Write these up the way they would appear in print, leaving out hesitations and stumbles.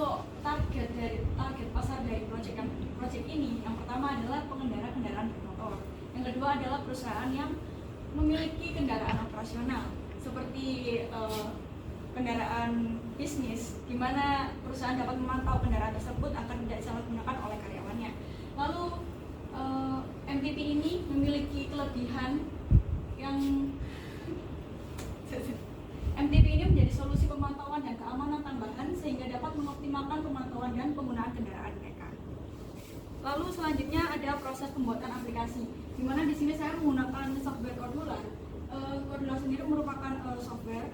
Kalau target pasar dari proyek ini, yang pertama adalah pengendara kendaraan bermotor, yang kedua adalah perusahaan yang memiliki kendaraan operasional seperti kendaraan bisnis, di mana perusahaan dapat memantau kendaraan tersebut agar tidak disalahgunakan oleh karyawannya. Lalu MPP ini memiliki kelebihan yang MTP ini menjadi solusi pemantauan dan keamanan tambahan sehingga dapat mengoptimalkan pemantauan dan penggunaan kendaraan mereka. Lalu selanjutnya ada proses pembuatan aplikasi, di mana di sini saya menggunakan software Cordular. Cordular sendiri merupakan software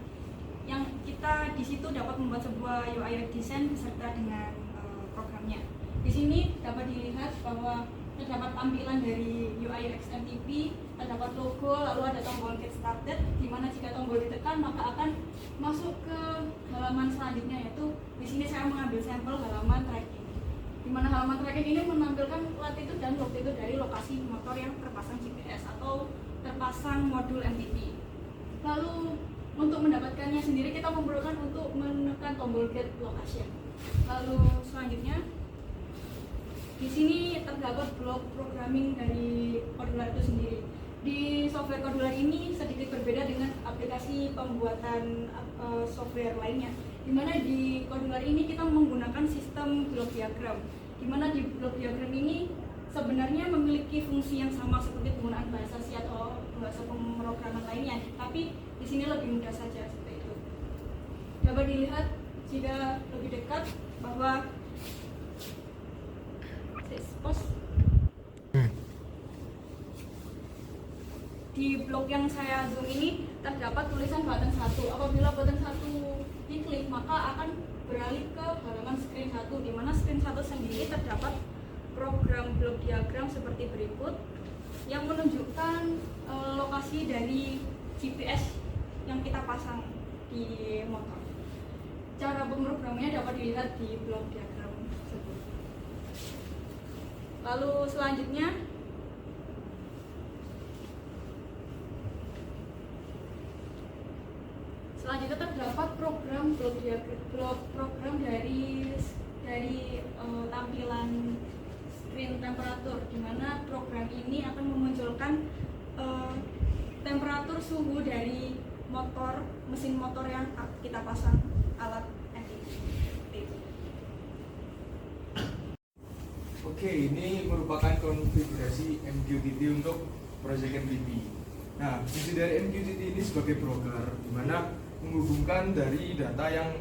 yang kita di situ dapat membuat sebuah UI design beserta dengan programnya. Di sini dapat dilihat bahwa terdapat tampilan dari UI MTP, terdapat logo, lalu ada tombol get started, di mana jika tombol ditekan maka akan masuk ke halaman selanjutnya, yaitu di sini saya mengambil sampel halaman tracking, di mana halaman tracking ini menampilkan latitude dan longitude dari lokasi motor yang terpasang GPS atau terpasang modul MTP. Lalu untuk mendapatkannya sendiri kita memerlukan untuk menekan tombol get location. Lalu selanjutnya di sini terdapat blok programming dari Cordular itu sendiri. Di software Cordular ini sedikit berbeda dengan aplikasi pembuatan software lainnya, di mana di Cordular ini kita menggunakan sistem block diagram, di mana di block diagram ini sebenarnya memiliki fungsi yang sama seperti penggunaan bahasa C atau bahasa pemrograman lainnya, tapi di sini lebih mudah saja seperti itu. Dapat dilihat jika lebih dekat bahwa di blok yang saya zoom ini terdapat tulisan button 1. Apabila button 1 diklik maka akan beralih ke halaman screen 1, di mana screen 1 sendiri terdapat program block diagram seperti berikut yang menunjukkan lokasi dari GPS yang kita pasang di motor. Cara pemrogramannya dapat dilihat di block diagram tersebut. Lalu selanjutnya terdapat program program dari tampilan screen temperatur, di mana program ini akan memunculkan temperatur suhu dari mesin motor yang kita pasang alat MPP. Oke, ini merupakan konfigurasi MQTT untuk proyek MPP. Nah, fungsi dari MQTT ini sebagai broker, di mana menghubungkan dari data yang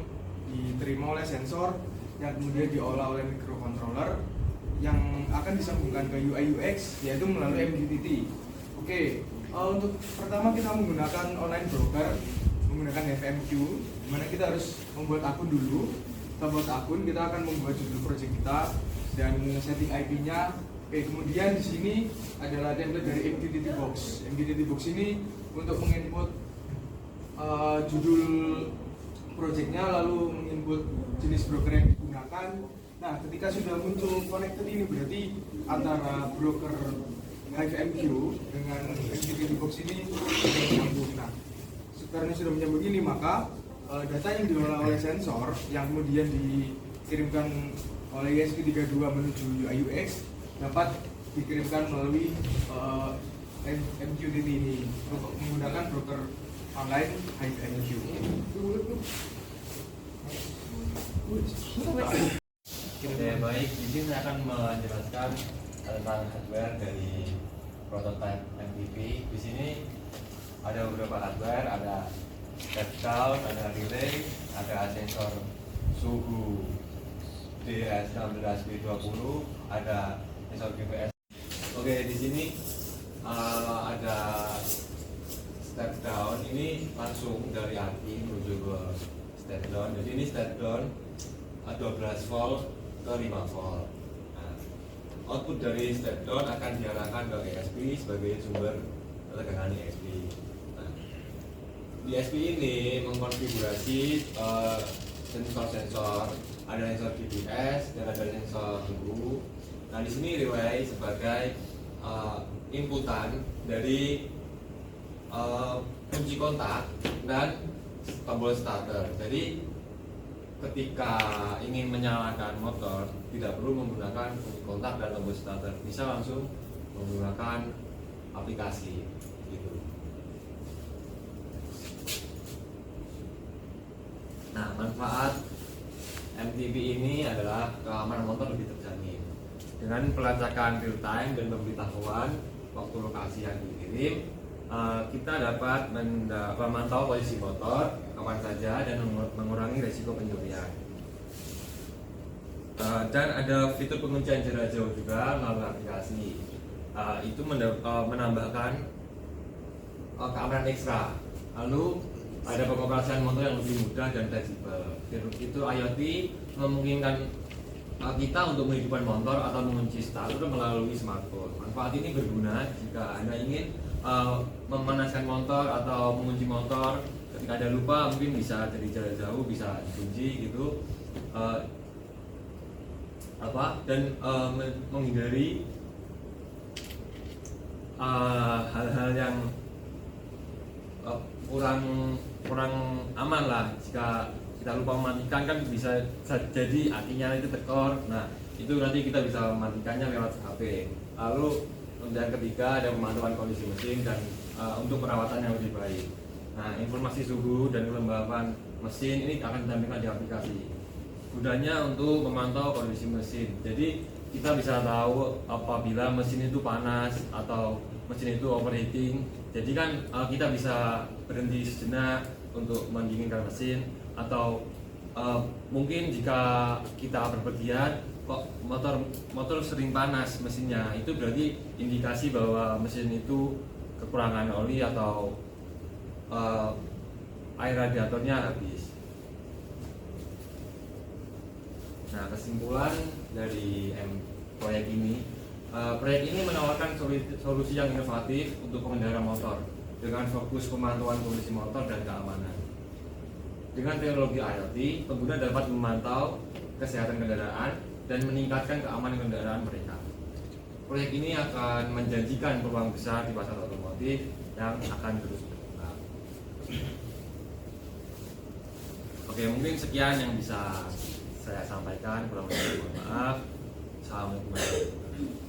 diterima oleh sensor yang kemudian diolah oleh microcontroller yang akan disambungkan ke UI UX, yaitu melalui MQTT. Oke, untuk pertama kita menggunakan online broker menggunakan FMQ, di mana kita harus membuat akun dulu. Kita buat akun, kita akan membuat judul project kita dan setting IP-nya. Oke, kemudian di sini adalah template dari MQTT box. MQTT box ini untuk menginput judul projectnya, lalu menginput jenis broker yang digunakan. Nah, ketika sudah muncul connected ini berarti antara broker HiveMQ dengan MQTT box ini sudah menyambung. Nah, karena sudah menyambung ini maka data yang diolah oleh sensor yang kemudian dikirimkan oleh ESP32 menuju UI UX dapat dikirimkan melalui MQTT ini untuk menggunakan broker online HiveMQ. Oke, baik. Di sini saya akan menjelaskan tentang hardware dari prototype MPP. Di sini ada beberapa hardware, ada step down, ada relay, ada sensor suhu DS16B20, ada sensor GPS. Oke, di sini ada step down, ini langsung dari API menuju ke step down. Jadi ini step down 12 volt ke 5 volt. Nah, output dari step down akan diarahkan ke ESP sebagai sumber tegangan ESP. Nah, di ESP ini mengkonfigurasi sensor-sensor, ada sensor GPS dan ada sensor suhu. Nah, di sini relay sebagai inputan dari kunci kontak dan tombol starter. Jadi ketika ingin menyalakan motor tidak perlu menggunakan kunci kontak dan tombol starter, bisa langsung menggunakan aplikasi gitu. Nah, manfaat MTB ini adalah keamanan motor lebih terjamin dengan pelacakan real time dan pemberitahuan waktu lokasi yang dikirim. Kita dapat memantau posisi motor kapan saja dan mengurangi resiko pencurian. Dan ada fitur penguncian jarak jauh juga melalui aplikasi. Itu menambahkan keamanan ekstra. Lalu ada pengoperasian motor yang lebih mudah dan fleksibel. Itu IoT memungkinkan kita untuk menghidupkan motor atau mengunci starter melalui smartphone. Manfaat ini berguna jika Anda ingin memanaskan motor atau mengunci motor. Ketika ada lupa mungkin bisa dari jarak jauh bisa dikunci gitu. Dan menghindari hal-hal yang kurang aman lah. Jika kita lupa mematikan kan bisa jadi akinya itu tekor. Nah, itu nanti kita bisa mematikannya lewat HP. Lalu dan ketiga ada pemantauan kondisi mesin dan untuk perawatan yang lebih baik. Nah, informasi suhu dan kelembapan mesin ini akan ditampilkan di aplikasi. Gunanya untuk memantau kondisi mesin. Jadi kita bisa tahu apabila mesin itu panas atau mesin itu overheating. Jadi kan kita bisa berhenti sejenak untuk mendinginkan mesin, atau mungkin jika kita berpergian kok motor sering panas mesinnya, itu berarti indikasi bahwa mesin itu kekurangan oli atau air radiatornya habis. Nah, kesimpulan dari proyek ini menawarkan solusi yang inovatif untuk pengendara motor dengan fokus pemantauan kondisi motor dan keamanan. Dengan teknologi IoT, pengguna dapat memantau kesehatan kendaraan dan meningkatkan keamanan kendaraan mereka. Proyek ini akan menjanjikan peluang besar di pasar otomotif yang akan terus berkembang. Oke, mungkin sekian yang bisa saya sampaikan. Kurang lebih mohon maaf. Assalamualaikum warahmatullahi wabarakatuh.